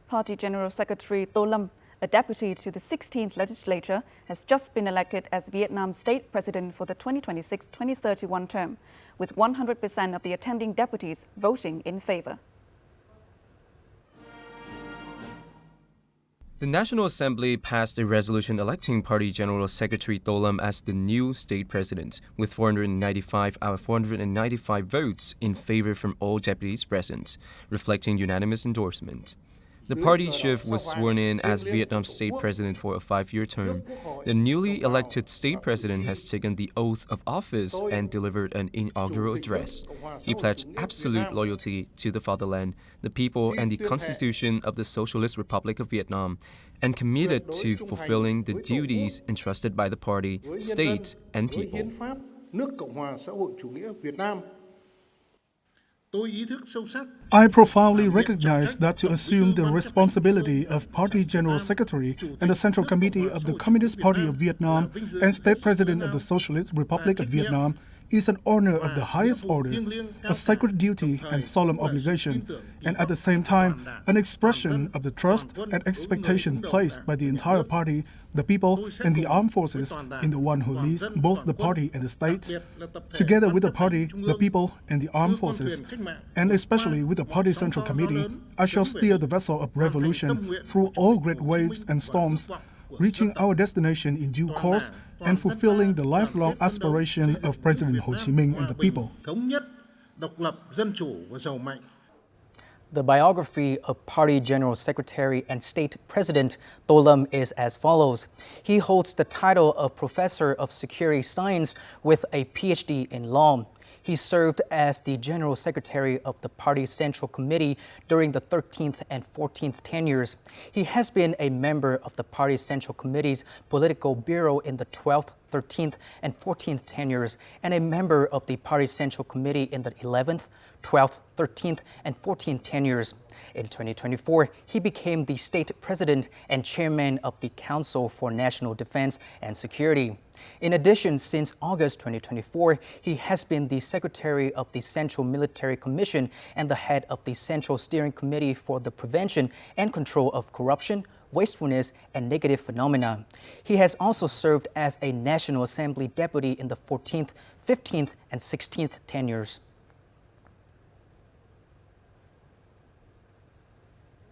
Party General Secretary Tô Lâm, a deputy to the 16th legislature, has just been elected as Vietnam's state president for the 2026-2031 term, with 100% of the attending deputies voting in favour. The National Assembly passed a resolution electing Party General Secretary Tô Lâm as the new state president, with 495 out of 495 votes in favor from all deputies present, reflecting unanimous endorsement. The party chief was sworn in as Vietnam's state president for a 5-year term. The newly elected state president has taken the oath of office and delivered an inaugural address. He pledged absolute loyalty to the fatherland, the people, and the Constitution of the Socialist Republic of Vietnam, and committed to fulfilling the duties entrusted by the party, state, and people. I profoundly recognize that to assume the responsibility of Party General Secretary and the Central Committee of the Communist Party of Vietnam and State President of the Socialist Republic of Vietnam is an honor of the highest order, a sacred duty and solemn obligation, and at the same time, an expression of the trust and expectation placed by the entire party, the people, and the armed forces in the one who leads both the party and the state. Together with the party, the people, and the armed forces, and especially with the Party Central Committee, I shall steer the vessel of revolution through all great waves and storms, reaching our destination in due course and fulfilling the lifelong aspiration of President Ho Chi Minh and the people. The biography of Party General Secretary and State President Tô Lâm is as follows. He holds the title of Professor of Security Science with a PhD in law. He served as the General Secretary of the Party Central Committee during the 13th and 14th tenures. He has been a member of the Party Central Committee's Political Bureau in the 12th, 13th, and 14th tenures, and a member of the Party Central Committee in the 11th, 12th, 13th, and 14th tenures. In 2024, he became the state president and chairman of the Council for National Defense and Security. In addition, since August 2024, he has been the secretary of the Central Military Commission and the head of the Central Steering Committee for the Prevention and Control of Corruption, Wastefulness, and Negative Phenomena. He has also served as a National Assembly deputy in the 14th, 15th, and 16th tenures.